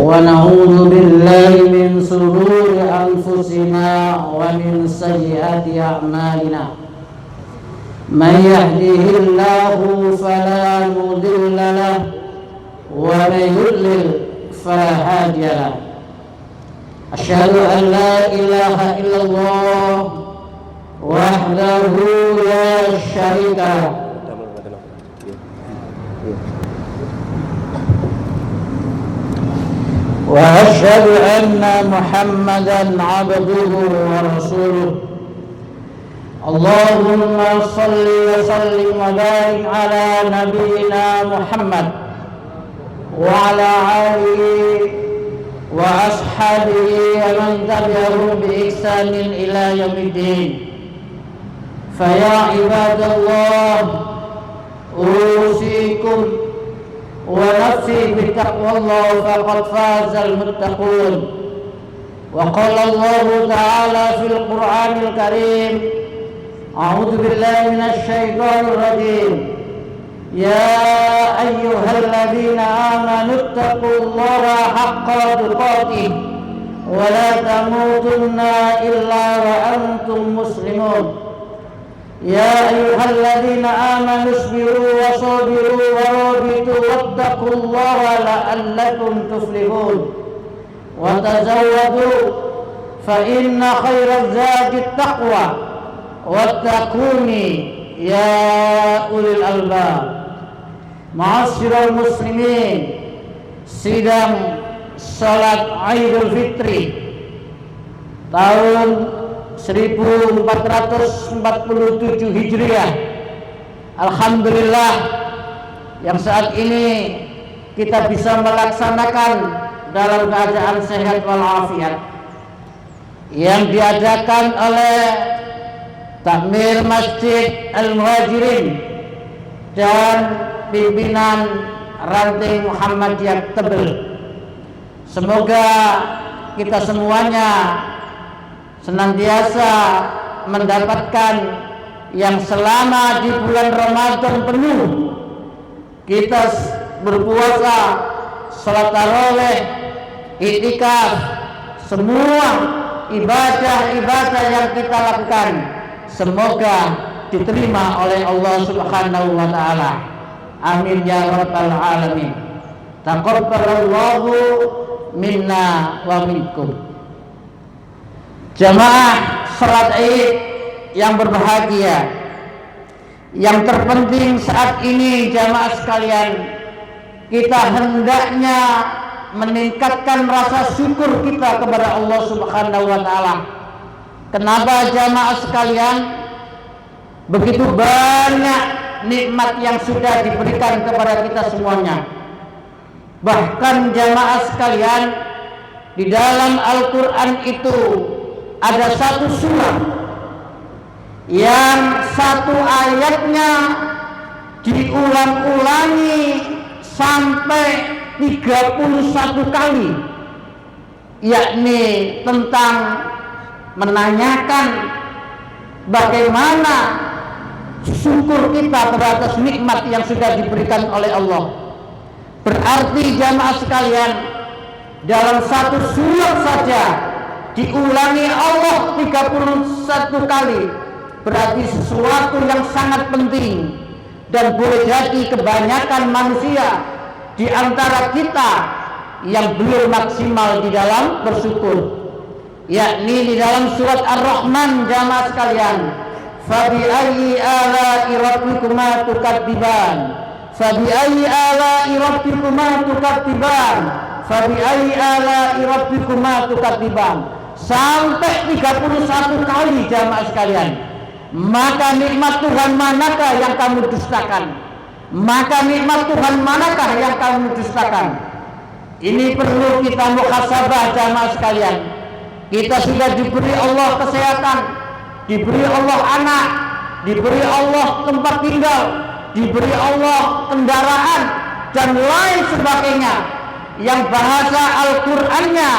ونعوذ بالله من شرور أنفسنا ومن سيئات أعمالنا من يهده الله فلا مضل له ومن يضلل فلا هادي له أشهد أن لا إله إلا الله وحده لا شريك له وأشهد أن محمدا عبده ورسوله اللهم صل وسلم وبارك على نبينا محمد وعلى آله وأصحابه ومن تبعهم بإحسان إلى يوم الدين فيا عباد الله أوصيكم ونفسي بتقوى الله فقد فاز المتقون وقال الله تعالى في القرآن الكريم أعوذ بالله من الشيطان الرجيم يا أيها الذين آمنوا اتقوا الله حق تقاته ولا تموتن إلا وأنتم مسلمون يا أيها الذين آمنوا اصبروا وصابروا ورابطوا واتقوا الله لعلكم تفلحون وتزودوا فإن خير الزاد التقوى واتقوني يا أولي الألباب. Ma'asyiral muslimin, sidang salat Idul Fitri tahun 1447 Hijriah. Alhamdulillah yang saat ini kita bisa melaksanakan dalam keadaan sehat walafiat yang diadakan oleh Takmir Masjid Al-Muhajirin dan pimpinan Ranting Muhammadiyah Tebel. Semoga kita semuanya senantiasa mendapatkan yang selama di bulan Ramadan penuh kita berpuasa, salat tarawih, iktikaf, semua ibadah-ibadah yang kita lakukan semoga diterima oleh Allah Subhanahu wa taala. Amin ya rabbal alamin. Taqabbalallahu minna wa minkum. Jamaah salat Id yang berbahagia, yang terpenting saat ini jamaah sekalian, kita hendaknya meningkatkan rasa syukur kita kepada Allah Subhanahu wa taala. Kenapa jamaah sekalian? Begitu banyak nikmat yang sudah diberikan kepada kita semuanya. Bahkan jamaah sekalian, di dalam Al-Qur'an itu ada satu surah yang satu ayatnya diulang-ulangi sampai 31 kali, yakni tentang menanyakan bagaimana syukur kita atas nikmat yang sudah diberikan oleh Allah. Berarti jamaah sekalian, dalam satu surah saja diulangi Allah 31 kali, berarti sesuatu yang sangat penting. Dan boleh jadi kebanyakan manusia di antara kita yang belum maksimal di dalam bersyukur, yakni di dalam surat Ar-Rahman jamaah sekalian, fabi ayyi ala'i rabbikuma tukadziban, fabi ayyi ala'i rabbikuma tukadziban, fabi ayyi ala'i rabbikuma tukadziban, sampai 31 kali jamaah sekalian. Maka nikmat Tuhan manakah yang kamu dustakan? Maka nikmat Tuhan manakah yang kamu dustakan? Ini perlu kita muhasabah jamaah sekalian. Kita sudah diberi Allah kesehatan, diberi Allah anak, diberi Allah tempat tinggal, diberi Allah kendaraan dan lain sebagainya. Yang bahasa Al-Qur'annya,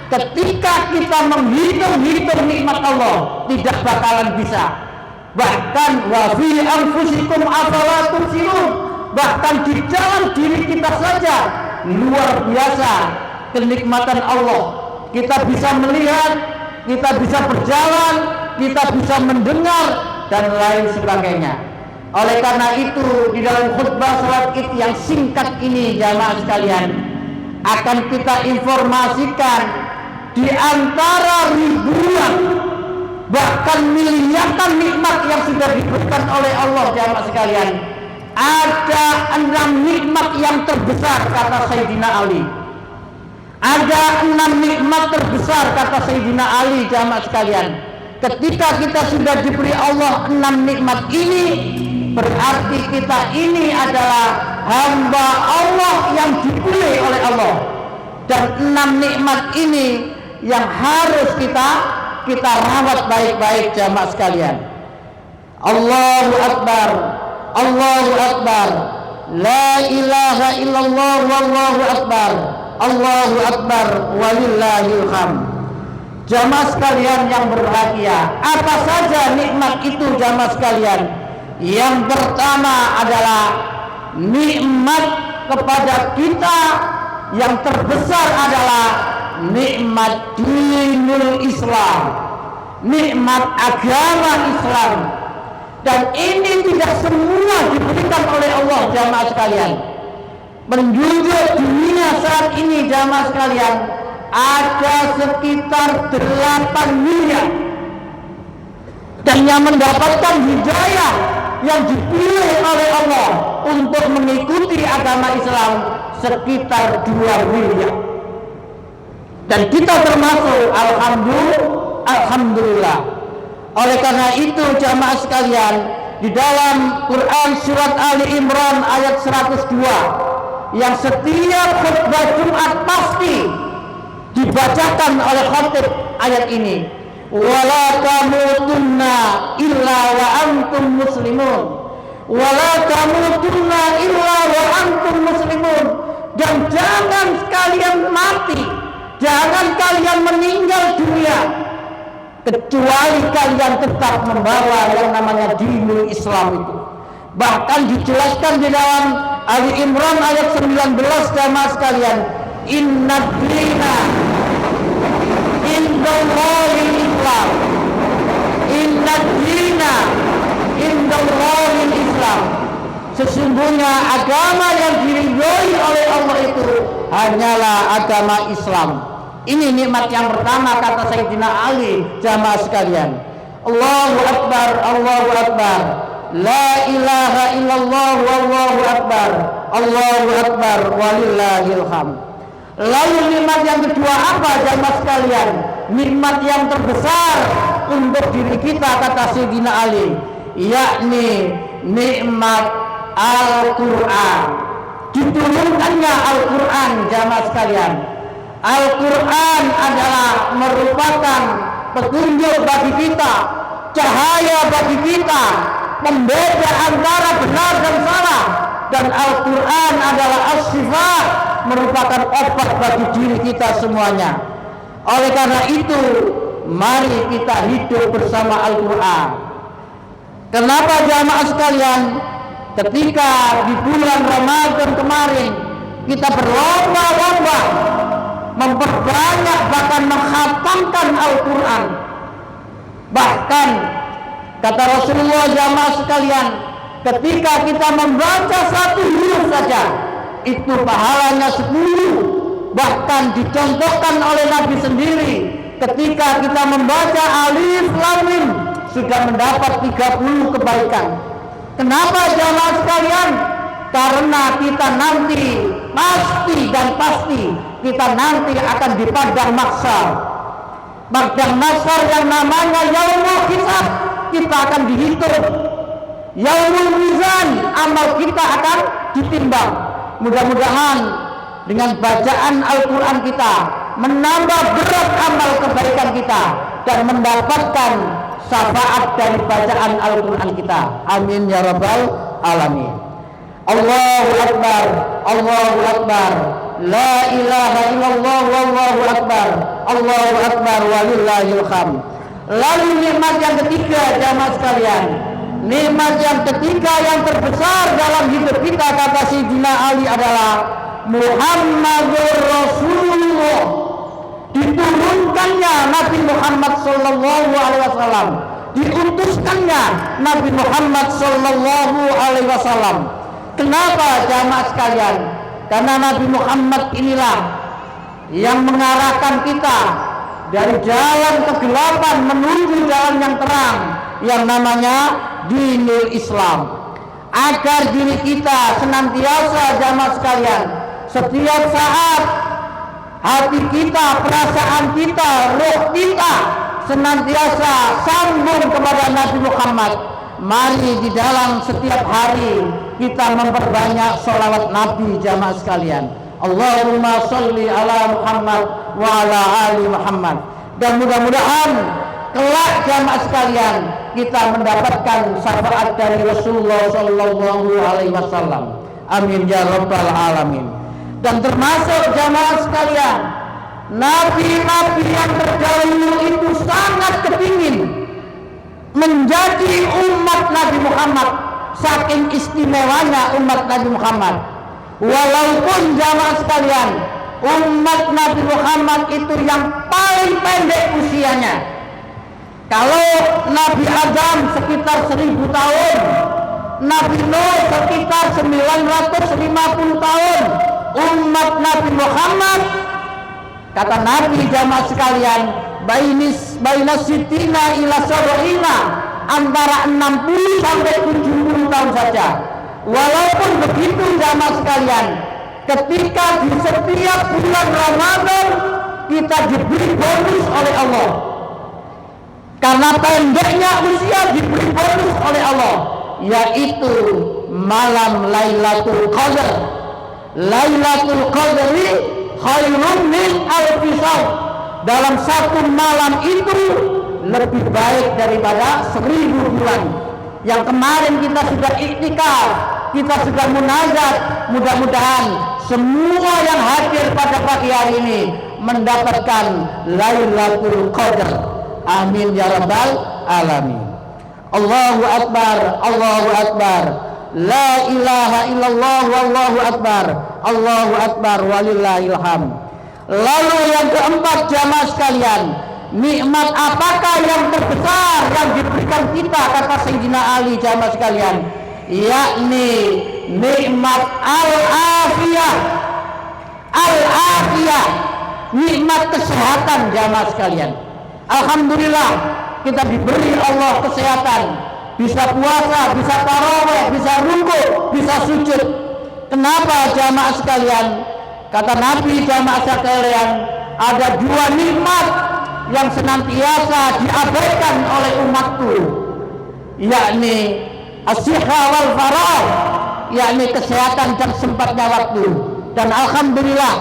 ketika kita menghitung-hitung nikmat Allah tidak bakalan bisa. Bahkan wa fi anfusikum afala tubsirun, bahkan di dalam diri kita saja luar biasa kenikmatan Allah. Kita bisa melihat, kita bisa berjalan, kita bisa mendengar, dan lain sebagainya. Oleh karena itu, di dalam khutbah salat Id yang singkat ini, jamaah sekalian, akan kita informasikan di antara ribuan, bahkan miliaran nikmat yang sudah diberikan oleh Allah, jamaah sekalian, ada 6 nikmat yang terbesar, kata Sayyidina Ali. Ada 6 nikmat terbesar, kata Sayyidina Ali, jamaah sekalian. Ketika kita sudah diberi Allah 6 nikmat ini, berarti kita ini adalah hamba Allah yang dipilih oleh Allah. Dan 6 nikmat ini yang harus kita rawat baik-baik, jamaah sekalian. Allahu Akbar, Allahu Akbar, la ilaha illallah, wallahu akbar, Allahu Akbar, walillahil hamd. Jamaah sekalian yang berbahagia, apa saja nikmat itu, jamaah sekalian? Yang pertama adalah nikmat kepada kita yang terbesar adalah nikmat dinul Islam, nikmat agama Islam. Dan ini tidak semua diberikan oleh Allah, jamaah sekalian. Penduduk dunia saat ini, jamaah sekalian, ada sekitar 8 miliar. Dan yang mendapatkan hidayah yang dipilih oleh Allah untuk mengikuti agama Islam sekitar 2 miliar. Dan kita termasuk, alhamdulillah. Oleh karena itu, jamaah sekalian, di dalam Quran surat Ali Imran ayat 102 yang setiap khutbah Jumat pasti dibacakan oleh khatib ayat ini, wala tamutunna illa wa antum muslimun, wala tamutunna illa wa antum muslimun. Dan jangan sekalian mati, jangan kalian meninggal dunia kecuali kalian tetap membawa yang namanya dinul Islam itu. Bahkan dijelaskan di dalam Ali Imran ayat 19, jamaah sekalian, inna dina indallahil Islam, inna dina indallahil Islam. Sesungguhnya agama yang diridhoi oleh Allah itu hanyalah agama Islam. Ini nikmat yang pertama, kata Sayyidina Ali, jamaah sekalian. Allahu Akbar, Allahu Akbar, la ilaha illallah, wallahu akbar, Allahu Akbar, walillahil hamd. Lalu nikmat yang kedua apa, jamaah sekalian? Nikmat yang terbesar untuk diri kita, kata Sayyidina Ali, yakni nikmat Al-Quran. Diturunkannya Al-Quran, jamaah sekalian. Al-Quran adalah merupakan petunjuk bagi kita, cahaya bagi kita, pembeda antara benar dan salah. Dan Al-Quran adalah as-shifa, merupakan obat bagi diri kita semuanya. Oleh karena itu, mari kita hidup bersama Al-Quran. Kenapa, jamaah sekalian? Ketika di bulan Ramadan kemarin kita berlomba-lomba memperbanyak, bahkan menghatamkan Al-Quran. Bahkan kata Rasulullah, jamaah sekalian, ketika kita membaca 1 huruf saja, itu pahalanya 10. Bahkan dicontohkan oleh Nabi sendiri, ketika kita membaca Alif Lam Mim sudah mendapat 30 kebaikan. Kenapa, jamaah sekalian? Karena kita nanti pasti kita nanti akan di padang mahsyar. Padang mahsyar yang namanya yaumul hisab, kita akan dihitung. Yaumul mizan, amal kita akan ditimbang. Mudah-mudahan dengan bacaan Al-Quran kita menambah berat amal kebaikan kita dan mendapatkan syafaat dari bacaan Al-Quran kita. Amin ya rabbal alamin. Allahu Akbar, Allahu Akbar, la ilaha illallah, wallahu akbar, Allahu Akbar, walillahil hamd. Lalu nikmat yang ketiga, jamaah sekalian, nikmat yang ketiga yang terbesar dalam hidup kita, kata Sayyidina Ali, adalah Muhammadur Rasulullah Sallallahu Alaihi Wasallam, diutuskannya Nabi Muhammad Sallallahu Alaihi Wasallam. Kenapa jamaah sekalian? Karena Nabi Muhammad inilah yang mengarahkan kita dari jalan kegelapan menuju jalan yang terang, yang namanya dinul Islam. Agar diri kita senantiasa jamaah sekalian, setiap saat hati kita, perasaan kita, roh kita senantiasa sambung kepada Nabi Muhammad. Mari di dalam setiap hari kita memperbanyak sholawat Nabi jamaah sekalian. Allahumma sholli ala Muhammad wa ala ali Muhammad. Dan mudah-mudahan kelak jamaah sekalian kita mendapatkan syafaat dari Rasulullah Sallallahu Alaihi Wasallam. Amin ya rabbal alamin. Dan termasuk jamaah sekalian, nabi-nabi yang terdahulu itu sangat kepingin menjadi umat Nabi Muhammad. Saking istimewanya umat Nabi Muhammad. Walaupun jamaah sekalian, umat Nabi Muhammad itu yang paling pendek usianya. Kalau Nabi Adam sekitar 1000 tahun, Nabi Nuh sekitar 950 tahun, umat Nabi Muhammad, kata Nabi jamaah sekalian, bainas sitina ila sab'ina, antara 60 sampai 70 tahun saja. Walaupun begitu jamaah sekalian, ketika di setiap bulan Ramadan kita diberi bonus oleh Allah. Karena pendeknya usia diberi bonus oleh Allah, yaitu malam Lailatul Qadar. Lailatul Qadri khairun min alfi syahr. Dalam satu malam itu lebih baik daripada 1000 bulan. Yang kemarin kita sudah iktikaf, kita sudah munajat. Mudah-mudahan semua yang hadir pada pagi hari ini mendapatkan Lailatul Qadar. Amin ya rabbal alamin. Allahu akbar, Allahu akbar. La ilaha illallah wallahu akbar. Allahu akbar walillahil hamd. Lalu yang keempat jamaah sekalian, nikmat apakah yang terbesar yang diberikan kita, kata Sayyidina Ali jamaah sekalian? Yakni nikmat al-afiyah. Al-afiyah, nikmat kesehatan jamaah sekalian. Alhamdulillah kita diberi Allah kesehatan, bisa puasa, bisa tarawih, bisa rukuk, bisa sujud. Kenapa jamaah sekalian? Kata Nabi jamaah sekalian, ada 2 nikmat yang senantiasa diabaikan oleh umatku, yakni as-sihha wal farah, yakni kesehatan dan sempatnya waktu. Dan alhamdulillah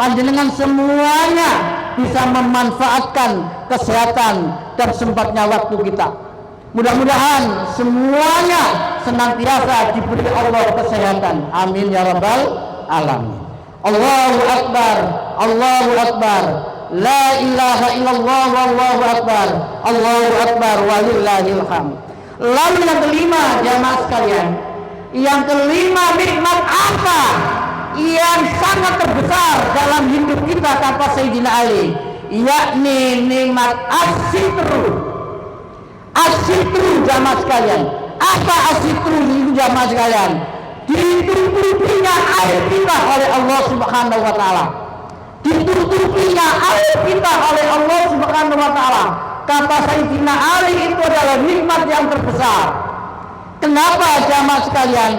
panjenengan semuanya bisa memanfaatkan kesehatan dan sempatnya waktu kita. Mudah-mudahan semuanya senantiasa diberi Allah kesehatan. Amin ya rabbal alamin. Allahu akbar, Allahu akbar. La ilaha illallah wallahu akbar. Allahu akbar walillahil hamd. Lalu yang kelima jamaah sekalian, yang kelima nikmat apa yang sangat terbesar dalam hidup kita, kata Sayyidina Ali, yakni nikmat as-sitru. As-sitru jamaah sekalian. Apa as-sitru itu jamaah sekalian? Ditutupinya air kita oleh Allah Subhanahu wa taala. Ditutupinya air kita oleh Allah Subhanahu wa taala. Kata Sayyidina Ali, itu adalah nikmat yang terbesar. Kenapa jamaah sekalian?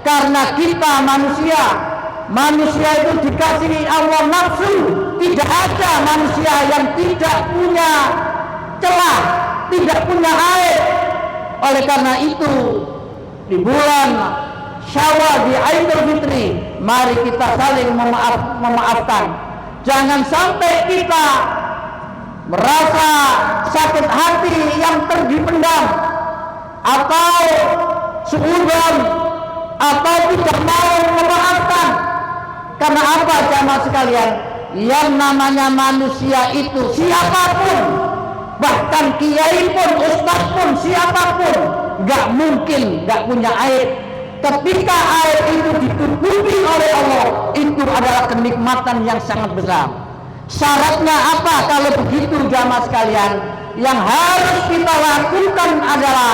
Karena kita manusia itu dikasihi Allah nafsu. Tidak ada manusia yang tidak punya celah, tidak punya aib. Oleh karena itu di bulan Syawal, di Idul Fitri, mari kita saling memaafkan. Jangan sampai kita merasa sakit hati yang terdipendam, atau suudzon, atau tidak mau memaafkan. Karena apa jamaah sekalian? Yang namanya manusia itu siapapun, bahkan kiai pun, ustaz pun, siapapun, gak mungkin gak punya aib. Ketika aib itu ditutupi oleh Allah, itu adalah kenikmatan yang sangat besar. Syaratnya apa kalau begitu jamaah sekalian? yang harus kita lakukan adalah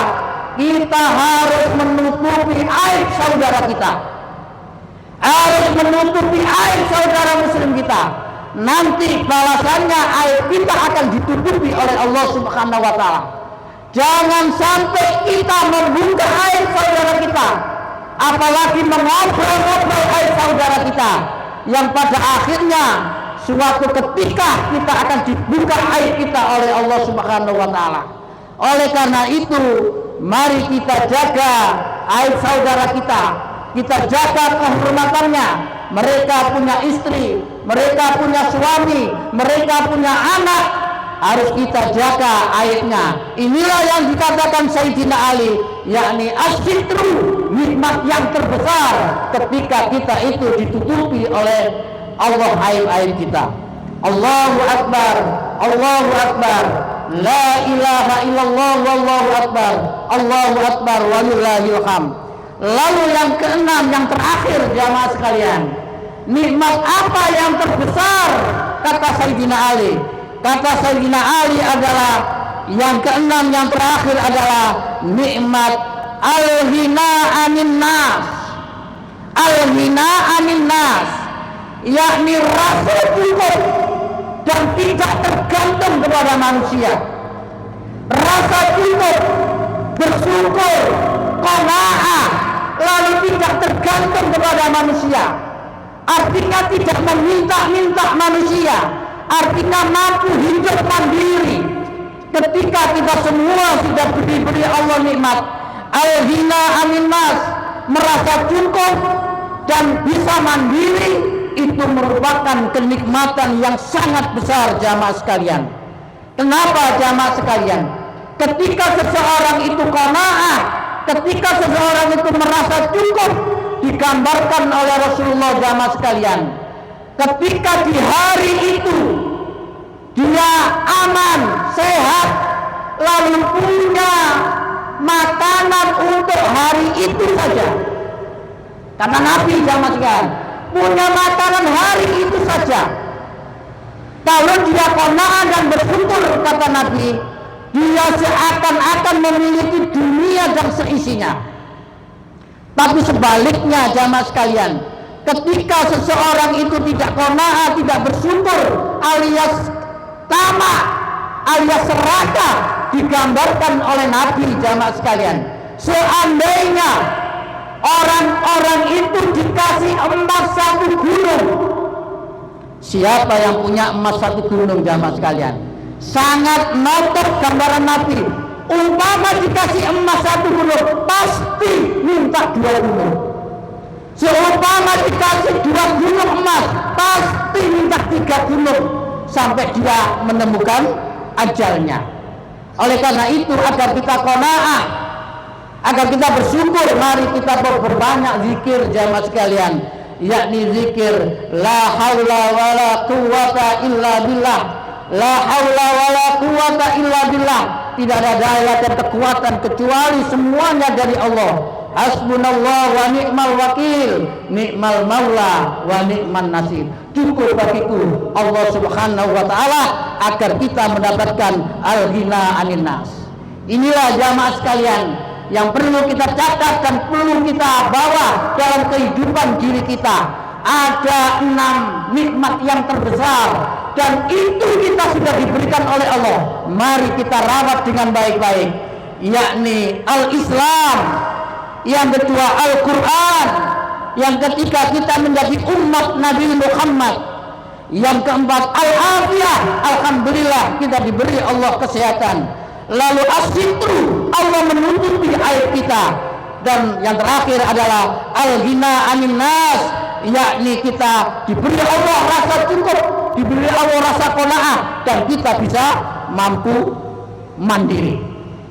kita harus menutupi aib saudara kita, harus menutupi aib saudara muslim kita. Nanti balasannya aib kita akan ditutupi oleh Allah Subhanahu wa Ta'ala. Jangan sampai kita membuka aib saudara kita, apalagi mengobrol-ngobrol aib saudara kita, yang pada akhirnya suatu ketika kita akan dibuka aib kita oleh Allah Subhanahu wa Ta'ala. Oleh karena itu, mari kita jaga aib saudara kita jaga kehormatannya. Mereka punya istri, mereka punya suami, mereka punya anak, harus kita jaga aibnya. Inilah yang dikatakan Sayyidina Ali, yakni as-sitru, nikmat yang terbesar ketika kita itu ditutupi oleh Allah aib-aib kita. Allahu Akbar, Allahu Akbar, la ilaha illallah, wallahu akbar, Allahu Akbar, walillahil hamd. Lalu yang keenam, yang terakhir jamaah sekalian, nikmat apa yang terbesar? Kata Sayyidina Ali. Kata Sayyidina Ali adalah yang keenam, yang terakhir adalah nikmat al-ghina anin nas. Al-ghina anin nas, yakni rasa cukup dan tidak tergantung kepada manusia. Rasa cukup, bersyukur, qanaah, lalu tidak tergantung kepada manusia. Artinya tidak meminta-minta manusia, artinya mampu hidup mandiri. Ketika kita semua sudah diberi Allah nikmat al-ghina anin nas, merasa cukup dan bisa mandiri, itu merupakan kenikmatan yang sangat besar jamaah sekalian. Kenapa jamaah sekalian? Ketika seseorang itu qanaah, ketika seseorang itu merasa cukup, digambarkan oleh Rasulullah jamaah sekalian, ketika di hari itu dia aman, sehat, lalu punya makanan untuk hari itu saja. Kata Nabi jamaah sekalian, punya makanan hari itu saja. Kalau dia qanaah dan bersyukur, kata Nabi, dia seakan-akan memiliki dunia dan seisinya. Tapi sebaliknya jamaah sekalian, ketika seseorang itu tidak qanaah, tidak bersyukur, alias tamak, alias serakah, digambarkan oleh Nabi jamaah sekalian, seandainya orang-orang itu dikasih emas satu gunung. Siapa yang punya emas satu gunung jamaah sekalian? Sangat notok gambaran Nabi. Umpama dikasih emas satu gunung, pasti minta 2 gunung. Seumpama dikasih 2 gunung emas, pasti minta 3 gunung sampai dia menemukan ajalnya. Oleh karena itu, agar kita qanaah, agar kita bersyukur, mari kita berbanyak zikir jamaah sekalian, yakni zikir la haula wala quwata illa billah. La haula wala quwata illa billah. Tidak ada daya dan kekuatan kecuali semuanya dari Allah. Hasbunallah wa ni'mal wakil, ni'mal maula wa ni'man nasir. Cukup bagiku Allah Subhanahu wa Ta'ala agar kita mendapatkan al-ghina anin nas. Inilah jamaah sekalian yang perlu kita catat dan perlu kita bawa dalam kehidupan diri kita. Ada 6 nikmat yang terbesar, dan itu kita sudah diberikan oleh Allah. Mari kita rawat dengan baik-baik, yakni al-Islam, yang kedua Al-Quran, yang ketiga kita menjadi umat Nabi Muhammad, yang keempat al-afiyah, alhamdulillah kita diberi Allah kesehatan. Lalu as-sitru, Allah menutupi aib kita, dan yang terakhir adalah al-ghina anin nas, yakni kita diberi Allah rasa cukup, diberi Allah rasa qanaah, dan kita bisa mampu mandiri.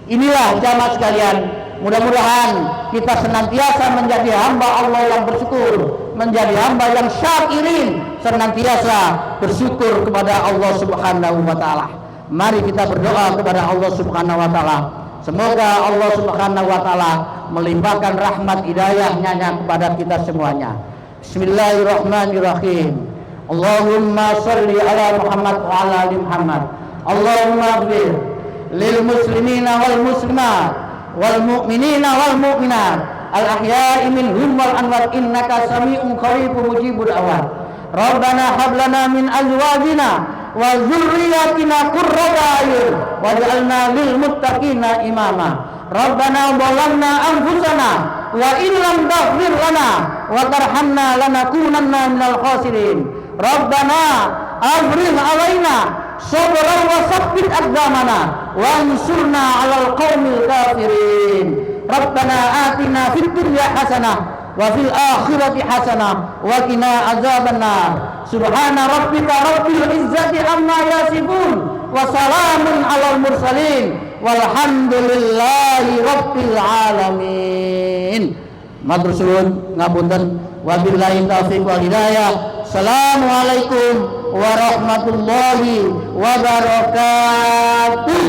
Inilah jamaah sekalian, mudah-mudahan kita senantiasa menjadi hamba Allah yang bersyukur, menjadi hamba yang syakirin, senantiasa bersyukur kepada Allah Subhanahu wa Ta'ala. Mari kita berdoa kepada Allah Subhanahu wa Ta'ala, semoga Allah Subhanahu wa Ta'ala melimpahkan rahmat hidayahnya kepada kita semuanya. Bismillahirrahmanirrahim. Allahumma salli ala Muhammad wa ala ali Muhammad. Allahumma ighfir lil muslimina wal muslimat wal mu'minina wal mu'minat al ahya'i minhum wal amwat innaka sami'un qaribun mujibud da'wat. Rabbana hab lana min azwajina wa dzurriyyatina qurrata a'yun waj'alna lil muttaqina imama. Rabbana dhalamna anfusana wa in lam taghfir lana wa tarhamna lanakunanna minal khasirin. Rabbana afrigh alaina sabran wa tsabbit aqdamana wansurna 'alal qaumil kafirin. Rabbana atina fid dunya hasanah wa fil akhirati hasanah wa qina adzabannar. Subhana rabbika rabbil izzati amma yasifun wa salamun 'alal mursalin walhamdulillahi rabbil alamin. Matur suwun ngapunten, wabillahi taufiq wal hidayah. Assalamualaikum warahmatullahi wabarakatuh.